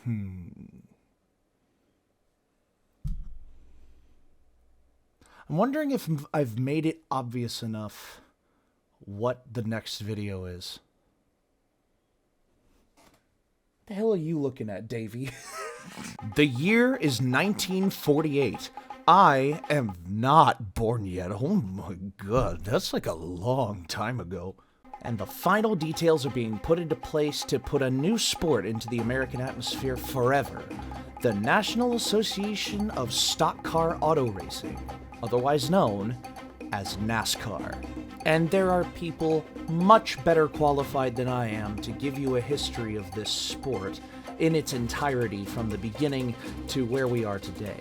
I'm wondering if I've made it obvious enough what the next video is. What the hell are you looking at, Davey? The year is 1948. I am not born yet. Oh my god, that's like a long time ago. And the final details are being put into place to put a new sport into the American atmosphere forever. The National Association of Stock Car Auto Racing, otherwise known as NASCAR. And there are people much better qualified than I am to give you a history of this sport in its entirety from the beginning to where we are today.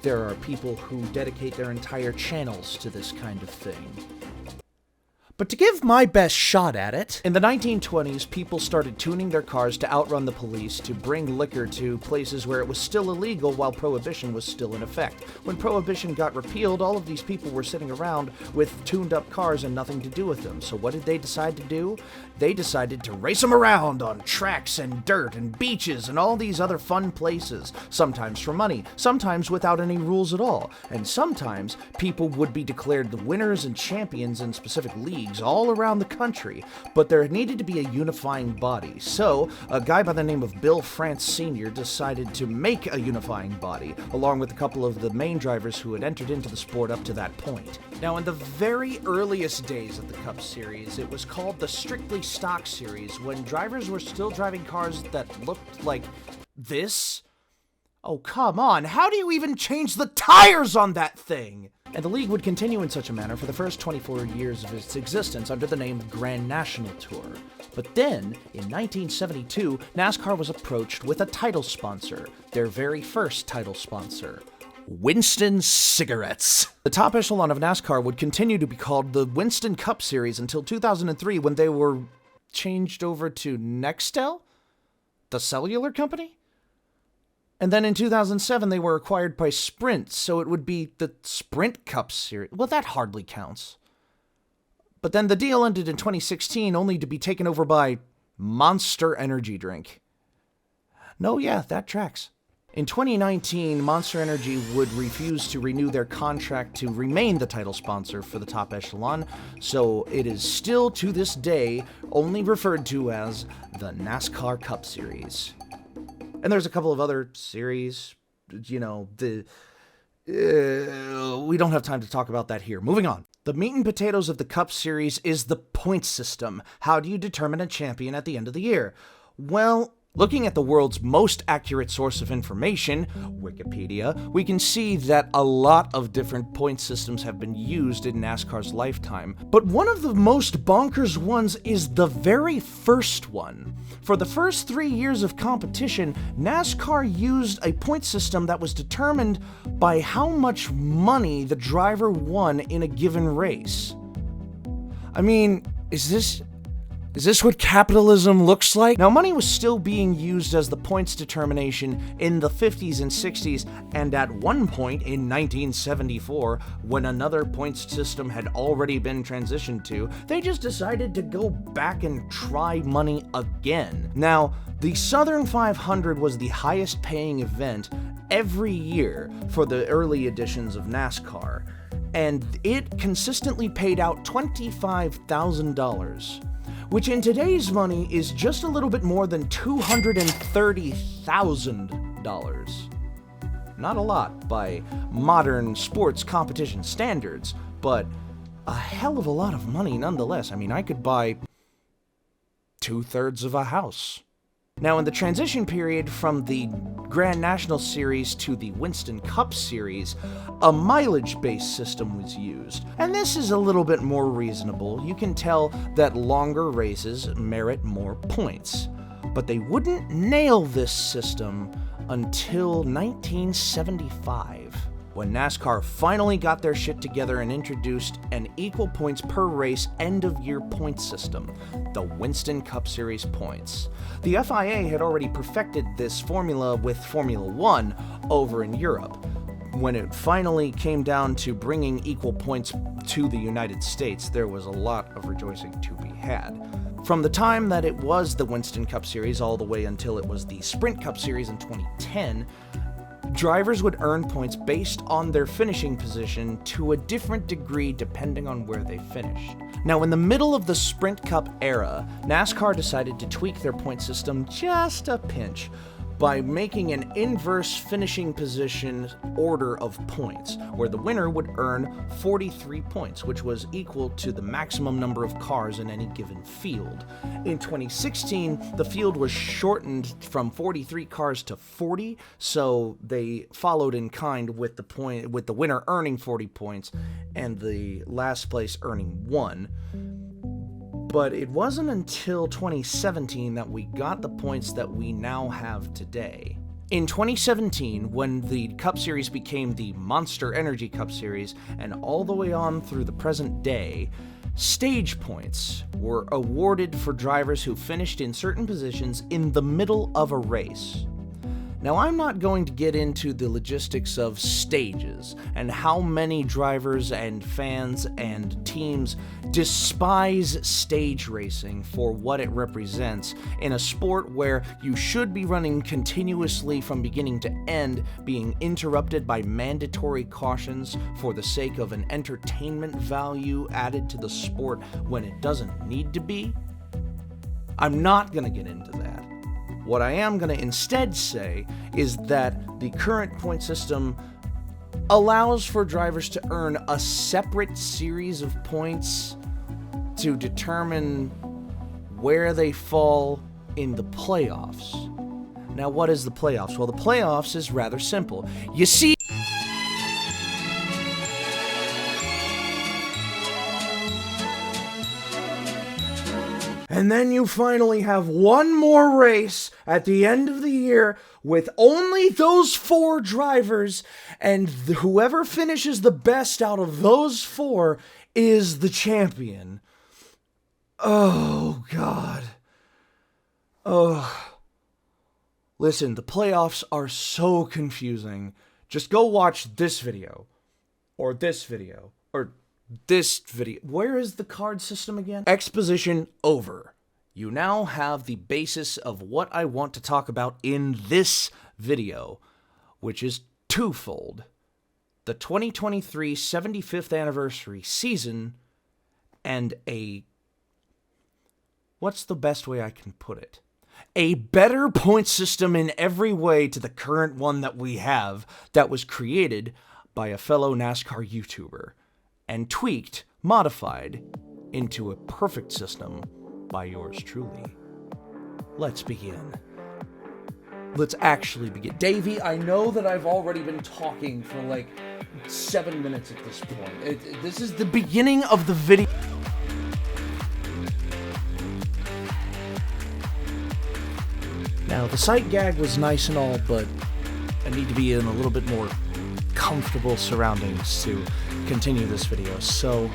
There are people who dedicate their entire channels to this kind of thing. But to give my best shot at it, in the 1920s, people started tuning their cars to outrun the police, to bring liquor to places where it was still illegal while Prohibition was still in effect. When Prohibition got repealed, all of these people were sitting around with tuned-up cars and nothing to do with them. So what did they decide to do? They decided to race them around on tracks and dirt and beaches and all these other fun places, sometimes for money, sometimes without any rules at all, and sometimes people would be declared the winners and champions in specific leagues all around the country, but there needed to be a unifying body. So, a guy by the name of Bill France Sr. decided to make a unifying body, along with a couple of the main drivers who had entered into the sport up to that point. Now, in the very earliest days of the Cup Series, it was called the Strictly Stock Series, when drivers were still driving cars that looked like this. Oh, come on, how do you even change the tires on that thing? And the league would continue in such a manner for the first 24 years of its existence under the name Grand National Tour. But then, in 1972, NASCAR was approached with a title sponsor, their very first title sponsor, Winston Cigarettes. The top echelon of NASCAR would continue to be called the Winston Cup Series until 2003, when they were changed over to Nextel, the cellular company? And then in 2007, they were acquired by Sprint, so it would be the Sprint Cup Series. Well, that hardly counts. But then the deal ended in 2016, only to be taken over by Monster Energy Drink. No, yeah, that tracks. In 2019, Monster Energy would refuse to renew their contract to remain the title sponsor for the top echelon, so it is still, to this day, only referred to as the NASCAR Cup Series. And there's a couple of other series, we don't have time to talk about that here. Moving on. The meat and potatoes of the Cup Series is the point system. How do you determine a champion at the end of the year? Well, looking at the world's most accurate source of information, Wikipedia, we can see that a lot of different point systems have been used in NASCAR's lifetime. But one of the most bonkers ones is the very first one. For the first 3 years of competition, NASCAR used a point system that was determined by how much money the driver won in a given race. I mean, is this what capitalism looks like? Now, money was still being used as the points determination in the 50s and 60s, and at one point in 1974, when another points system had already been transitioned to, they just decided to go back and try money again. Now, the Southern 500 was the highest paying event every year for the early editions of NASCAR, and it consistently paid out $25,000. Which in today's money is just a little bit more than $230,000. Not a lot by modern sports competition standards, but a hell of a lot of money nonetheless. I mean, I could buy 2/3 of a house. Now, in the transition period from the Grand National Series to the Winston Cup Series, a mileage-based system was used, and this is a little bit more reasonable. You can tell that longer races merit more points, but they wouldn't nail this system until 1975, when NASCAR finally got their shit together and introduced an equal points per race end-of-year point system, the Winston Cup Series points. The FIA had already perfected this formula with Formula One over in Europe. When it finally came down to bringing equal points to the United States, there was a lot of rejoicing to be had. From the time that it was the Winston Cup Series all the way until it was the Sprint Cup Series in 2010, drivers would earn points based on their finishing position to a different degree depending on where they finished. Now, in the middle of the Sprint Cup era, NASCAR decided to tweak their point system just a pinch by making an inverse finishing position order of points, where the winner would earn 43 points, which was equal to the maximum number of cars in any given field. In 2016, the field was shortened from 43 cars to 40, so they followed in kind with the winner earning 40 points and the last place earning 1. But it wasn't until 2017 that we got the points that we now have today. In 2017, when the Cup Series became the Monster Energy Cup Series, and all the way on through the present day, stage points were awarded for drivers who finished in certain positions in the middle of a race. Now, I'm not going to get into the logistics of stages and how many drivers and fans and teams despise stage racing for what it represents in a sport where you should be running continuously from beginning to end, being interrupted by mandatory cautions for the sake of an entertainment value added to the sport when it doesn't need to be. I'm not going to get into that. What I am going to instead say is that the current point system allows for drivers to earn a separate series of points to determine where they fall in the playoffs. Now, what is the playoffs? Well, the playoffs is rather simple. You see, and then you finally have one more race at the end of the year with only those 4 drivers, and whoever finishes the best out of those 4 is the champion. Oh, God. Oh. Listen, the playoffs are so confusing. Just go watch this video, or this video, or this video. Where is the card system again? Exposition over. You now have the basis of what I want to talk about in this video, which is twofold. The 2023 75th anniversary season and what's the best way I can put it? A better point system in every way to the current one that we have that was created by a fellow NASCAR YouTuber and tweaked, modified, into a perfect system by yours truly. Let's begin. Let's actually begin. Davey, I know that I've already been talking for like 7 minutes at this point. This is the beginning of the video. Now, the sight gag was nice and all, but I need to be in a little bit more comfortable surroundings to continue this video, so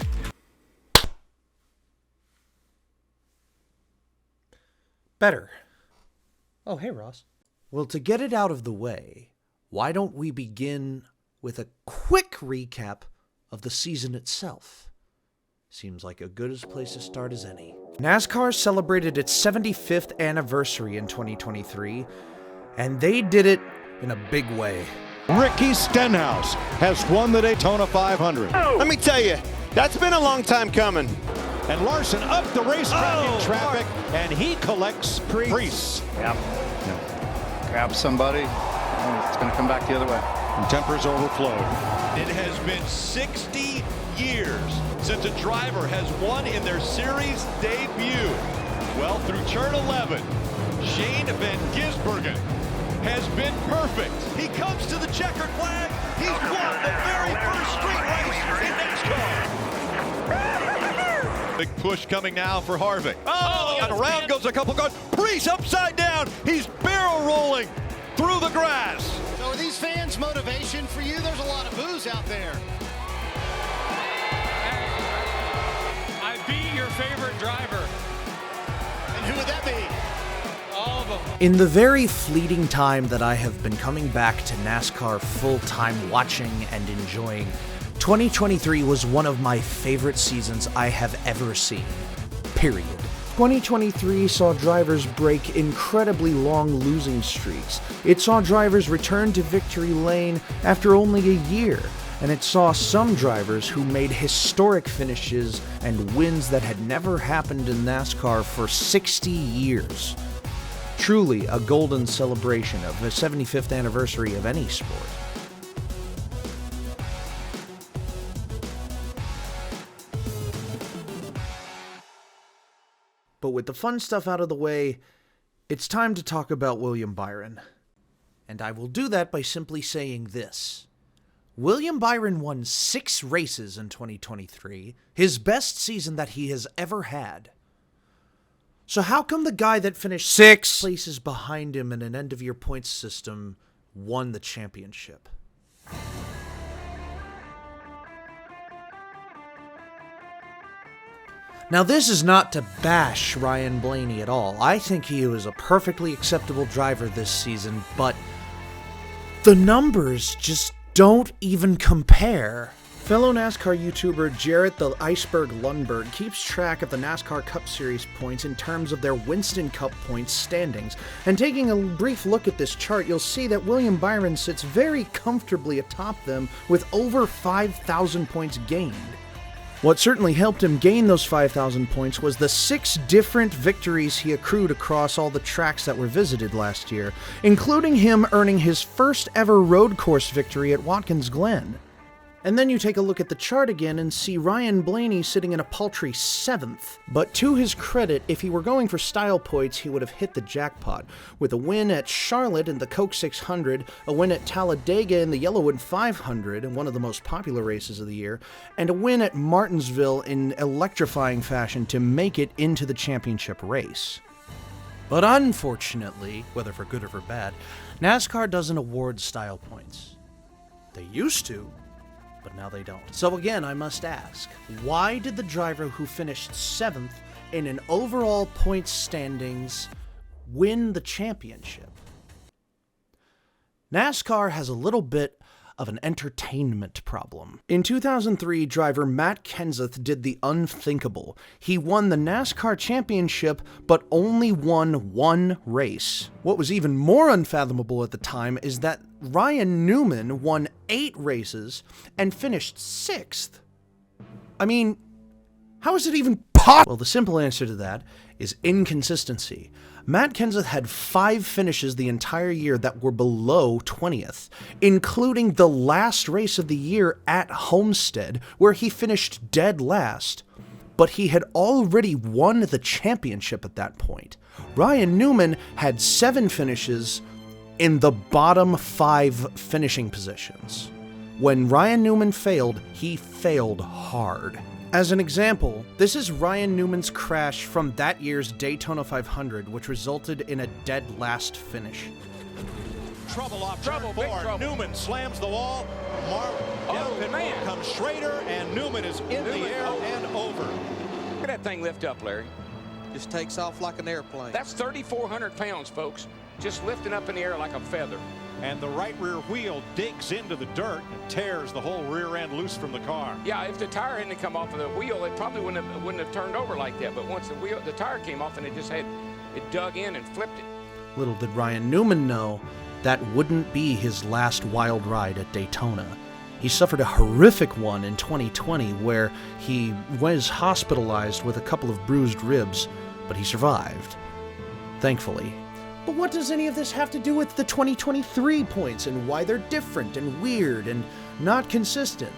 better. Oh, hey, Ross. Well, to get it out of the way, why don't we begin with a quick recap of the season itself? Seems like a good place to start as any. NASCAR celebrated its 75th anniversary in 2023, and they did it in a big way. Ricky Stenhouse has won the Daytona 500. Let me tell you, that's been a long time coming. And Larson up the racetrack in traffic, and he collects Priest. Yep. Grab somebody, it's going to come back the other way. And tempers overflowed. It has been 60 years since a driver has won in their series debut. Well, through turn 11, Shane Van Gisbergen has been perfect. He comes to the checkered flag. He's won the very first street race in NASCAR. Big push coming now for Harvick. Oh, and around goes a couple cars. Priest upside down. He's barrel rolling through the grass. So are these fans motivation for you? There's a lot of boos out there. I beat your favorite driver. And who would that be? All of them. In the very fleeting time that I have been coming back to NASCAR full-time watching and enjoying, 2023 was one of my favorite seasons I have ever seen. Period. 2023 saw drivers break incredibly long losing streaks. It saw drivers return to victory lane after only a year, and it saw some drivers who made historic finishes and wins that had never happened in NASCAR for 60 years. Truly a golden celebration of the 75th anniversary of any sport. But with the fun stuff out of the way, it's time to talk about William Byron. And I will do that by simply saying this. William Byron won 6 races in 2023, his best season that he has ever had. So how come the guy that finished 6 places behind him in an end-of-year points system won the championship? Now, this is not to bash Ryan Blaney at all. I think he was a perfectly acceptable driver this season, but the numbers just don't even compare. Fellow NASCAR YouTuber Jarrett the Iceberg Lundberg keeps track of the NASCAR Cup Series points in terms of their Winston Cup points standings, and taking a brief look at this chart, you'll see that William Byron sits very comfortably atop them with over 5,000 points gained. What certainly helped him gain those 5,000 points was the 6 different victories he accrued across all the tracks that were visited last year, including him earning his first ever road course victory at Watkins Glen. And then you take a look at the chart again and see Ryan Blaney sitting in a paltry 7th. But to his credit, if he were going for style points, he would have hit the jackpot, with a win at Charlotte in the Coke 600, a win at Talladega in the Yellowwood 500, one of the most popular races of the year, and a win at Martinsville in electrifying fashion to make it into the championship race. But unfortunately, whether for good or for bad, NASCAR doesn't award style points. They used to, but now they don't. So again, I must ask, why did the driver who finished 7th in an overall points standings win the championship? NASCAR has a little bit of an entertainment problem. In 2003, driver Matt Kenseth did the unthinkable. He won the NASCAR championship, but only won 1 race. What was even more unfathomable at the time is that Ryan Newman won 8 races and finished 6th. I mean, how is it even possible? Well, the simple answer to that is inconsistency. Matt Kenseth had 5 finishes the entire year that were below 20th, including the last race of the year at Homestead, where he finished dead last. But he had already won the championship at that point. Ryan Newman had 7 finishes in the bottom 5 finishing positions. When Ryan Newman failed, he failed hard. As an example, this is Ryan Newman's crash from that year's Daytona 500, which resulted in a dead last finish. Trouble off turn 4. Newman slams the wall. Comes Schrader, and Newman is in the air and over. Look at that thing lift up, Larry. Just takes off like an airplane. That's 3,400 pounds, folks. Just lifting up in the air like a feather. And the right rear wheel digs into the dirt and tears the whole rear end loose from the car. Yeah, if the tire hadn't come off of the wheel, it probably wouldn't have turned over like that. But once the tire came off, and it dug in and flipped it. Little did Ryan Newman know that wouldn't be his last wild ride at Daytona. He suffered a horrific one in 2020 where he was hospitalized with a couple of bruised ribs, but he survived. Thankfully. But what does any of this have to do with the 2023 points and why they're different and weird and not consistent?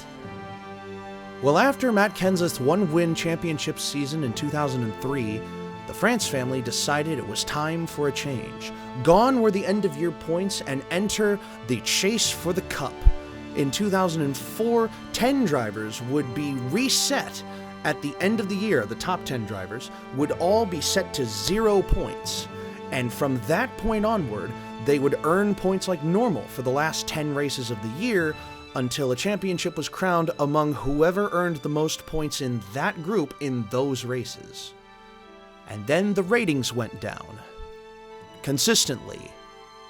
Well, after Matt Kenseth's 1-win championship season in 2003, the France family decided it was time for a change. Gone were the end-of-year points, and enter the chase for the Cup. In 2004, 10 drivers would be reset at the end of the year. The top 10 drivers would all be set to 0 points. And from that point onward, they would earn points like normal for the last 10 races of the year until a championship was crowned among whoever earned the most points in that group in those races. And then the ratings went down. Consistently.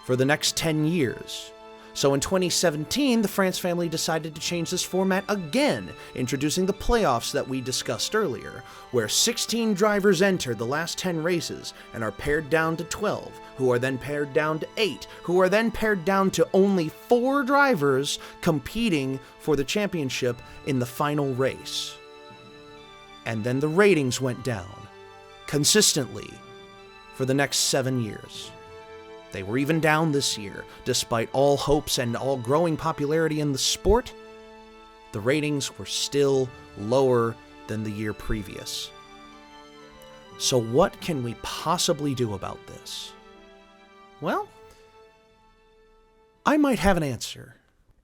For the next 10 years. So in 2017, the France family decided to change this format again, introducing the playoffs that we discussed earlier, where 16 drivers enter the last 10 races and are paired down to 12, who are then paired down to 8, who are then paired down to only 4 drivers competing for the championship in the final race. And then the ratings went down, consistently, for the next 7 years. They were even down this year, despite all hopes and all growing popularity in the sport. The ratings were still lower than the year previous. So what can we possibly do about this? Well, I might have an answer.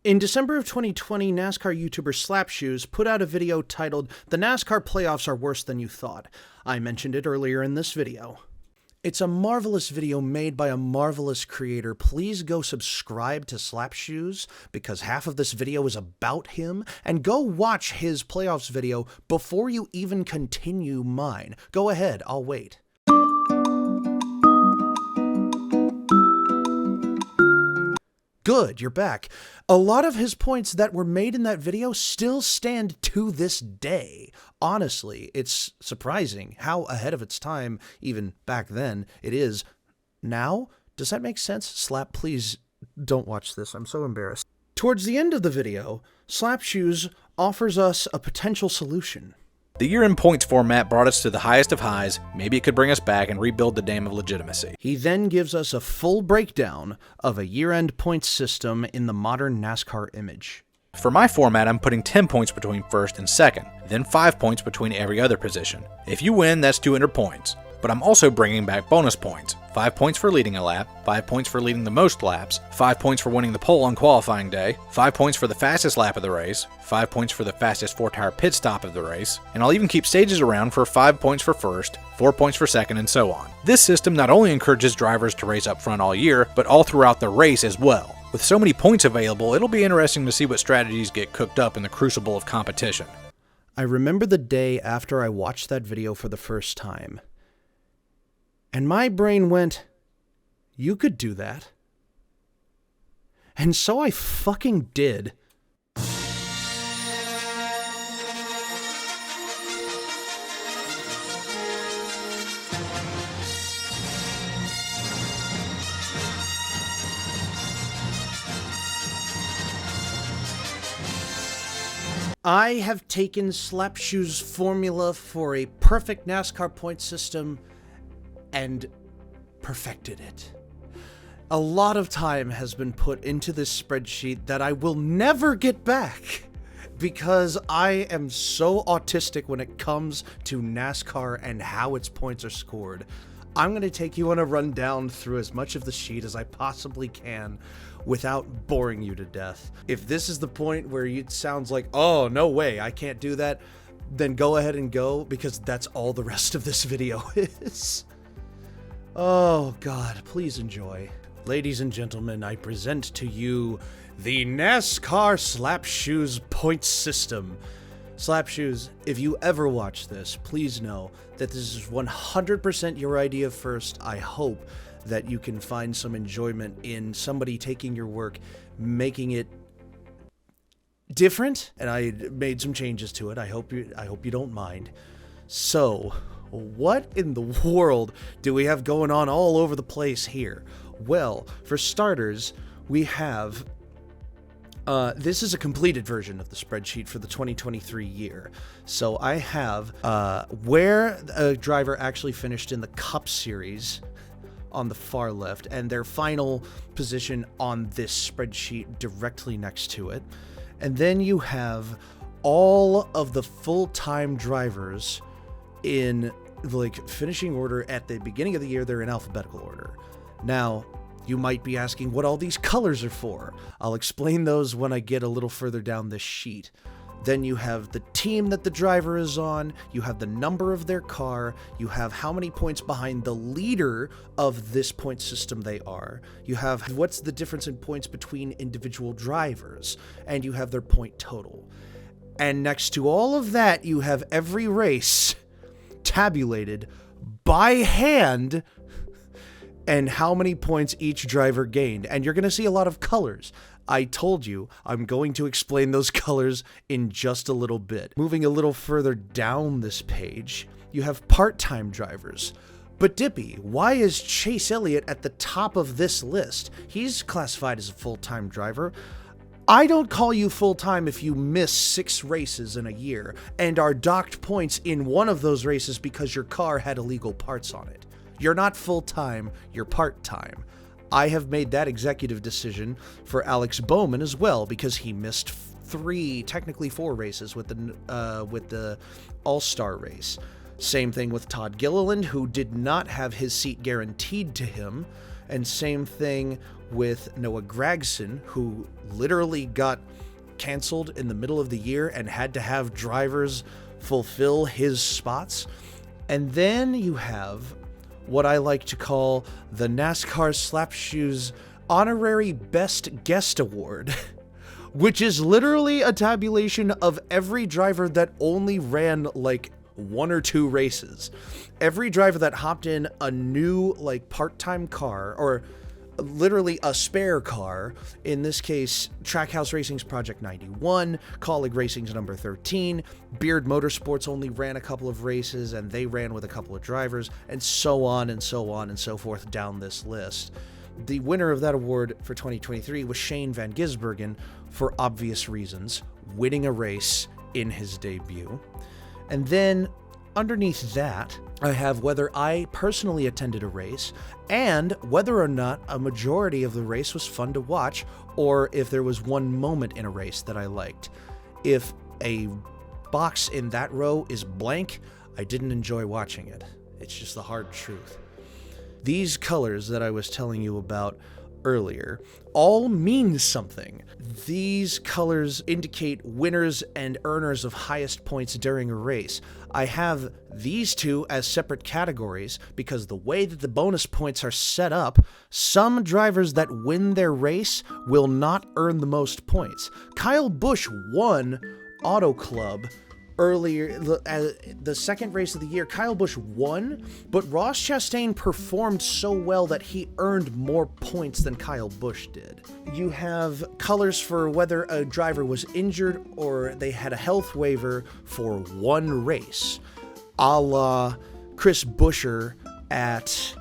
In December of 2020, NASCAR YouTuber Slapshoes put out a video titled, "The NASCAR Playoffs Are Worse Than You Thought." I mentioned it earlier in this video. It's a marvelous video made by a marvelous creator. Please go subscribe to Slapshoes, because half of this video is about him, and go watch his playoffs video before you even continue mine. Go ahead, I'll wait. Good, you're back. A lot of his points that were made in that video still stand to this day. Honestly, it's surprising how ahead of its time, even back then, it is now. Does that make sense? Slap, please don't watch this. I'm so embarrassed. Towards the end of the video, Slapshoes offers us a potential solution. The year-end points format brought us to the highest of highs. Maybe it could bring us back and rebuild the dam of legitimacy. He then gives us a full breakdown of a year-end points system in the modern NASCAR image. For my format, I'm putting 10 points between first and second, then 5 points between every other position. If you win, that's 200 points. But I'm also bringing back bonus points. 5 points for leading a lap, 5 points for leading the most laps, 5 points for winning the pole on qualifying day, 5 points for the fastest lap of the race, 5 points for the fastest 4-tire pit stop of the race, and I'll even keep stages around for 5 points for first, 4 points for second, and so on. This system not only encourages drivers to race up front all year, but all throughout the race as well. With so many points available, it'll be interesting to see what strategies get cooked up in the crucible of competition. I remember the day after I watched that video for the first time. And my brain went, you could do that. And so I fucking did. I have taken Slapshoes' formula for a perfect NASCAR point system and perfected it. A lot of time has been put into this spreadsheet that I will never get back because I am so autistic when it comes to NASCAR and how its points are scored. I'm going to take you on a rundown through as much of the sheet as I possibly can without boring you to death. If this is the point where it sounds like, oh, no way, I can't do that, then go ahead and go, because that's all the rest of this video is. Oh, God, please enjoy. Ladies and gentlemen, I present to you the NASCAR Slapshoes points system. Slapshoes, if you ever watch this, please know that this is 100% your idea first. I hope that you can find some enjoyment in somebody taking your work, making it different, and I made some changes to it. I hope you don't mind. So, what in the world do we have going on all over the place here? Well, for starters, we have this is a completed version of the spreadsheet for the 2023 year. So I have where a driver actually finished in the Cup Series on the far left, and their final position on this spreadsheet directly next to it. And then you have all of the full-time drivers in like finishing order at the beginning of the year. They're in alphabetical order. Now, you might be asking what all these colors are for. I'll explain those when I get a little further down this sheet. Then you have the team that the driver is on, you have the number of their car, you have how many points behind the leader of this point system they are, you have what's the difference in points between individual drivers, and you have their point total. And next to all of that, you have every race tabulated by hand and how many points each driver gained. And you're going to see a lot of colors. I told you I'm going to explain those colors in just a little bit. Moving a little further down this page, you have part-time drivers. But Dippy, why is Chase Elliott at the top of this list? He's classified as a full-time driver. I don't call you full-time if you miss 6 races in a year and are docked points in one of those races because your car had illegal parts on it. You're not full-time, you're part-time. I have made that executive decision for Alex Bowman as well because he missed 3, technically 4 races with the All-Star race. Same thing with Todd Gilliland, who did not have his seat guaranteed to him. And same thing with Noah Gragson, who literally got canceled in the middle of the year and had to have drivers fulfill his spots. And then you have what I like to call the NASCAR Slapshoes Honorary Best Guest Award, which is literally a tabulation of every driver that only ran like 1 or 2 races. Every driver that hopped in a new like part-time car, or literally a spare car, in this case Trackhouse Racing's Project 91, Colleague Racing's number 13, Beard Motorsports only ran a couple of races and they ran with a couple of drivers, and so on and so on and so forth down this list. The winner of that award for 2023 was Shane Van Gisbergen, for obvious reasons, winning a race in his debut. And then underneath that, I have whether I personally attended a race and whether or not a majority of the race was fun to watch, or if there was one moment in a race that I liked. If a box in that row is blank, I didn't enjoy watching it. It's just the hard truth. These colors that I was telling you about earlier all mean something. These colors indicate winners and earners of highest points during a race. I have these two as separate categories because the way that the bonus points are set up, some drivers that win their race will not earn the most points. Kyle Busch won Auto Club earlier, the second race of the year. Kyle Busch won, but Ross Chastain performed so well that he earned more points than Kyle Busch did. You have colors for whether a driver was injured or they had a health waiver for one race, a la Chris Buescher at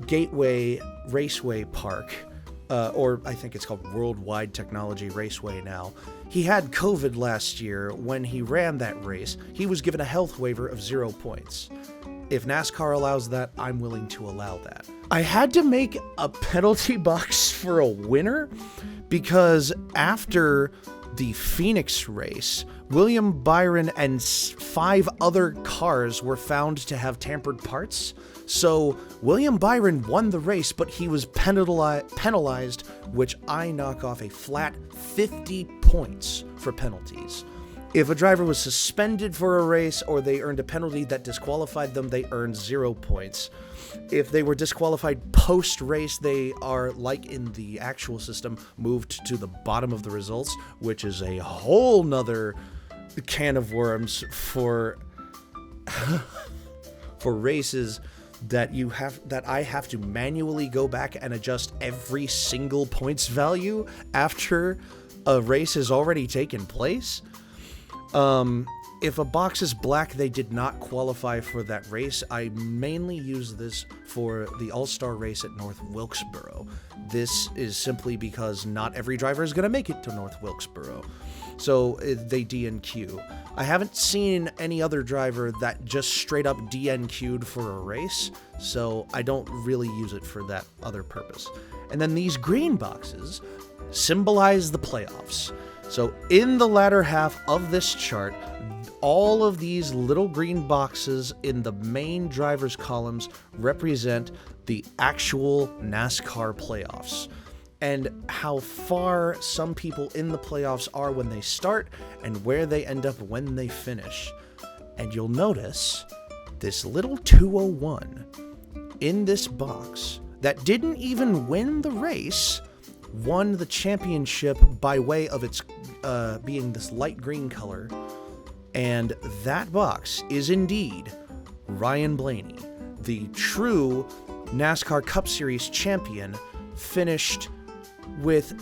Gateway Raceway Park, or I think it's called Worldwide Technology Raceway now. He had COVID last year when he ran that race. He was given a health waiver of 0 points. If NASCAR allows that, I'm willing to allow that. I had to make a penalty box for a winner because after the Phoenix race, William Byron and 5 other cars were found to have tampered parts. So William Byron won the race, but he was penalized, which I knock off a flat 50 points for penalties. If a driver was suspended for a race or they earned a penalty that disqualified them, they earned 0 points. If they were disqualified post-race, they are, like in the actual system, moved to the bottom of the results, which is a whole nother can of worms for for races that I have to manually go back and adjust every single points value after a race has already taken place. If a box is black, they did not qualify for that race. I mainly use this for the All-Star race at North Wilkesboro. This is simply because not every driver is going to make it to North Wilkesboro. So they DNQ. I haven't seen any other driver that just straight up DNQ'd for a race, so I don't really use it for that other purpose. And then these green boxes symbolize the playoffs. So in the latter half of this chart, all of these little green boxes in the main drivers columns represent the actual NASCAR playoffs and how far some people in the playoffs are when they start and where they end up when they finish. And you'll notice this little 201 in this box that didn't even win the race won the championship by way of its being this light green color. And that box is indeed Ryan Blaney, the true NASCAR Cup Series champion, finished with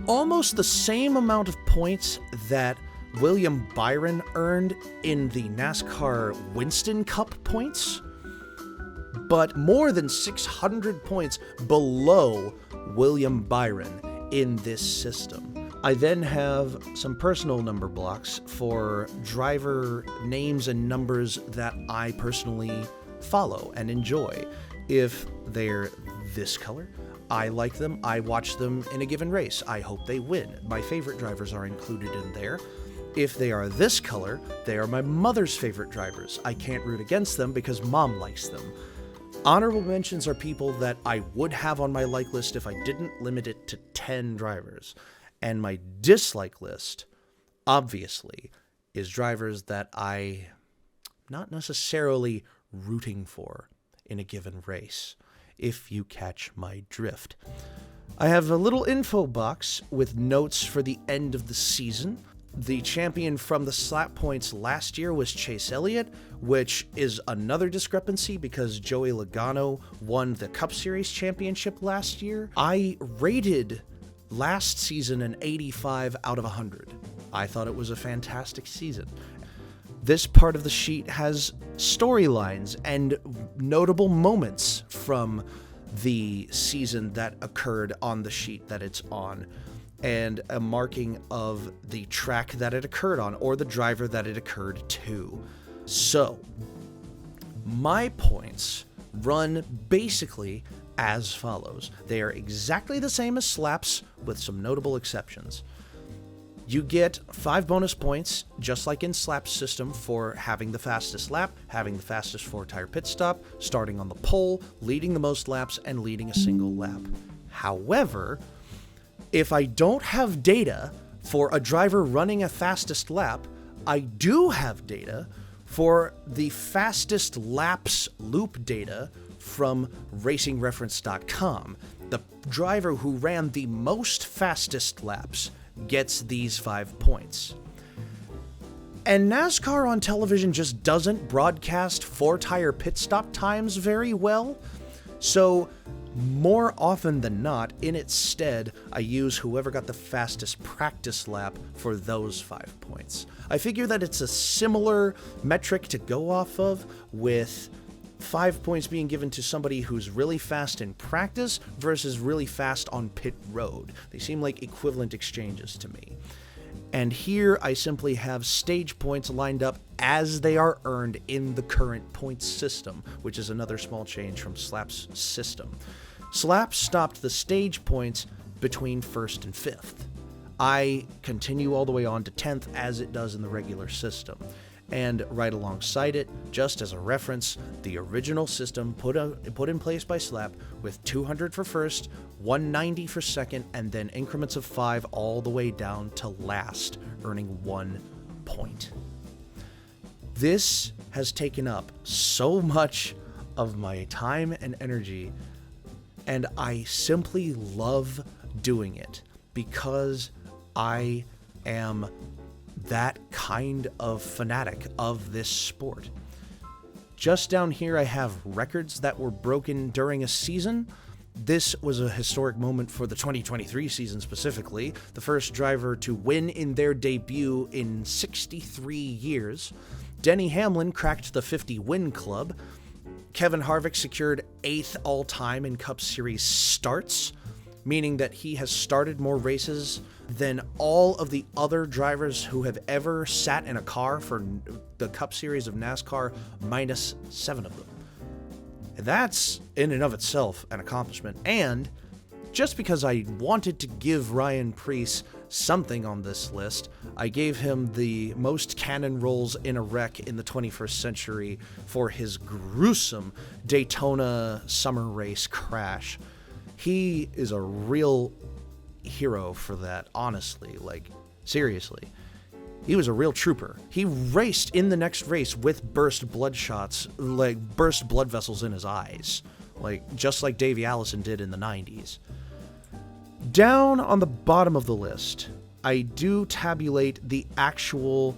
almost the same amount of points that William Byron earned in the NASCAR Winston Cup points, but more than 600 points below William Byron in this system. I then have some personal number blocks for driver names and numbers that I personally follow and enjoy. If they're this color, I like them, I watch them in a given race, I hope they win. My favorite drivers are included in there. If they are this color, they are my mother's favorite drivers. I can't root against them because mom likes them. Honorable mentions are people that I would have on my like list if I didn't limit it to 10 drivers. And my dislike list, obviously, is drivers that I'm not necessarily rooting for in a given race, if you catch my drift. I have a little info box with notes for the end of the season. The champion from the slap points last year was Chase Elliott, which is another discrepancy because Joey Logano won the Cup Series championship last year. I rated last season an 85 out of 100. I thought it was a fantastic season. This part of the sheet has storylines and notable moments from the season that occurred on the sheet that it's on, and a marking of the track that it occurred on or the driver that it occurred to. So, my points run basically as follows. They are exactly the same as slaps with some notable exceptions. You get 5 bonus points, just like in Slap's system, for having the fastest lap, having the fastest 4-tire pit stop, starting on the pole, leading the most laps, and leading a single lap. However, if I don't have data for a driver running a fastest lap, I do have data for the fastest laps loop data from racingreference.com. The driver who ran the most fastest laps gets these 5 points. And NASCAR on television just doesn't broadcast 4-tire pit stop times very well, so more often than not, in its stead, I use whoever got the fastest practice lap for those 5 points. I figure that it's a similar metric to go off of, with 5 points being given to somebody who's really fast in practice versus really fast on pit road. They seem like equivalent exchanges to me. And here I simply have stage points lined up as they are earned in the current points system, which is another small change from Slap's system. Slap stopped the stage points between 1st and 5th. I continue all the way on to 10th as it does in the regular system. And right alongside it, just as a reference, the original system put in place by Slap with 200 for first, 190 for second, and then increments of 5 all the way down to last, earning 1 point. This has taken up so much of my time and energy, and I simply love doing it because I am that kind of fanatic of this sport. Just down here I have records that were broken during a season. This was a historic moment for the 2023 season specifically. The first driver to win in their debut in 63 years. Denny Hamlin cracked the 50-win club. Kevin Harvick secured 8th all-time in Cup Series starts, meaning that he has started more races than all of the other drivers who have ever sat in a car for the Cup Series of NASCAR, minus 7 of them. That's, in and of itself, an accomplishment. And just because I wanted to give Ryan Preece something on this list, I gave him the most cannon rolls in a wreck in the 21st century for his gruesome Daytona summer race crash. He is a real hero for that, honestly. Like, seriously. He was a real trooper. He raced in the next race with burst blood vessels in his eyes. Like, just like Davey Allison did in the 90s. Down on the bottom of the list, I do tabulate the actual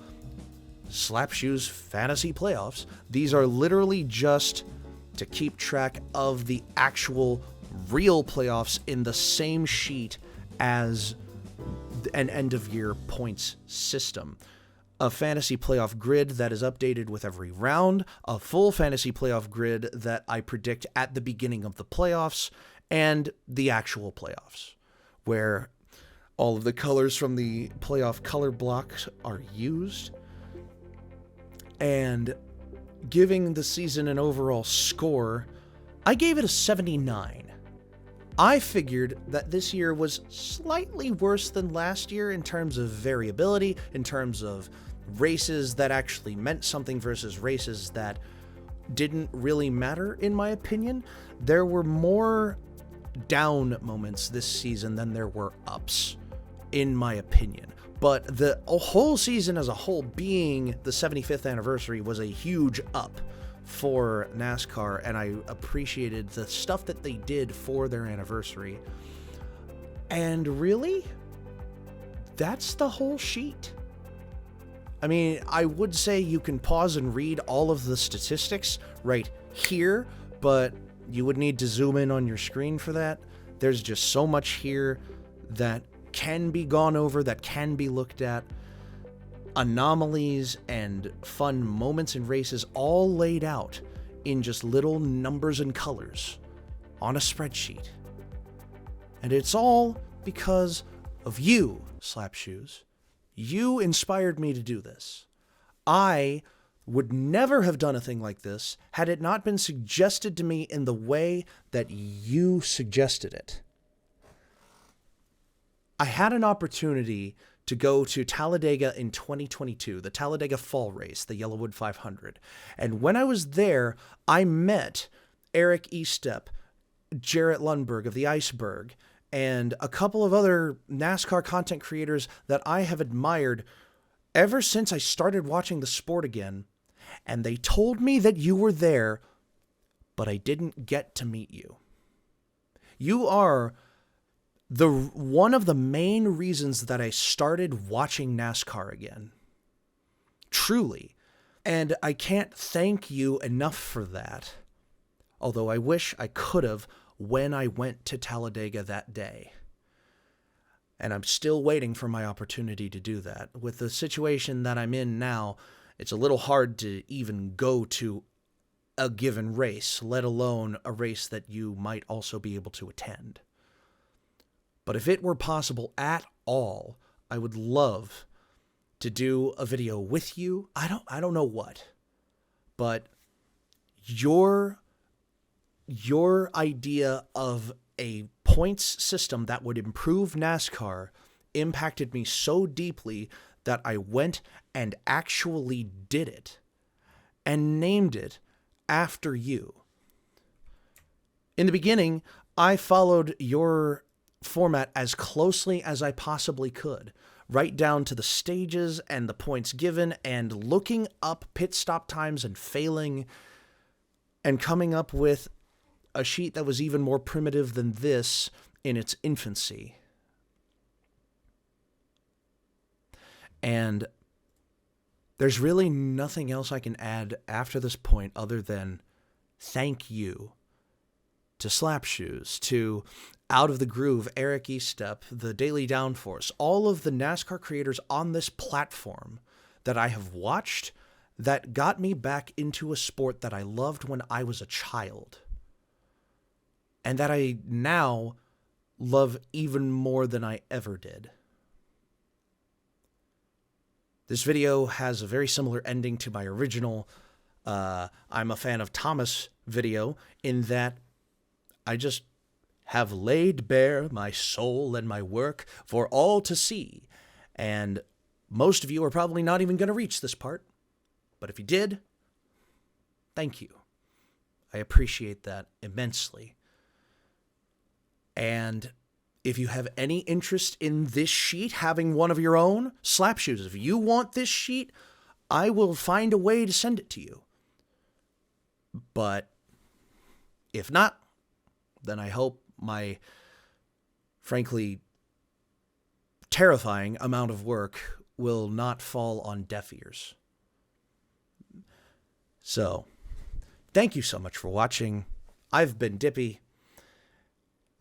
Slapshoes fantasy playoffs. These are literally just to keep track of the actual real playoffs in the same sheet as an end-of-year points system. A fantasy playoff grid that is updated with every round, a full fantasy playoff grid that I predict at the beginning of the playoffs, and the actual playoffs, where all of the colors from the playoff color blocks are used, and giving the season an overall score, I gave it a 79. I figured that this year was slightly worse than last year in terms of variability, in terms of races that actually meant something versus races that didn't really matter, in my opinion. There were more down moments this season than there were ups, in my opinion. But the whole season as a whole, being the 75th anniversary, was a huge up for NASCAR, and I appreciated the stuff that they did for their anniversary. And really, that's the whole sheet. I mean, I would say you can pause and read all of the statistics right here, but you would need to zoom in on your screen for that. There's just so much here that can be gone over, that can be looked at. Anomalies and fun moments in races all laid out in just little numbers and colors on a spreadsheet. And it's all because of you, Slapshoes. You inspired me to do this. I would never have done a thing like this had it not been suggested to me in the way that you suggested it. I had an opportunity to go to Talladega in 2022, the Talladega Fall Race, the Yellowwood 500. And when I was there, I met Eric Estepp, Jarrett Lundberg of the Iceberg, and a couple of other NASCAR content creators that I have admired ever since I started watching the sport again. And they told me that you were there, but I didn't get to meet you. You are one of the main reasons that I started watching NASCAR again. Truly. And I can't thank you enough for that. Although I wish I could have when I went to Talladega that day. And I'm still waiting for my opportunity to do that. With the situation that I'm in now, it's a little hard to even go to a given race, let alone a race that you might also be able to attend. But if it were possible at all, I would love to do a video with you. I don't know what, but your idea of a points system that would improve NASCAR impacted me so deeply that I went and actually did it and named it after you. In the beginning, I followed your format as closely as I possibly could, right down to the stages and the points given, and looking up pit stop times and failing and coming up with a sheet that was even more primitive than this in its infancy. And there's really nothing else I can add after this point other than thank you to Slapshoes, to Out of the Groove, Eric Estepp, the Daily Downforce, all of the NASCAR creators on this platform that I have watched that got me back into a sport that I loved when I was a child, and that I now love even more than I ever did. This video has a very similar ending to my original I'm a fan of Thomas video, in that I just have laid bare my soul and my work for all to see. And most of you are probably not even going to reach this part. But if you did, thank you. I appreciate that immensely. And if you have any interest in this sheet, having one of your own, Slapshoes, if you want this sheet, I will find a way to send it to you. But if not, then I hope my, frankly, terrifying amount of work will not fall on deaf ears. So, thank you so much for watching. I've been Dippy.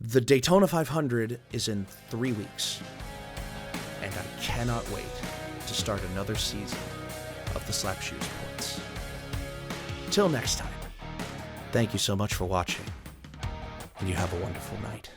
The Daytona 500 is in 3 weeks. and I cannot wait to start another season of the Slapshoes points. Till next time, thank you so much for watching, and you have a wonderful night.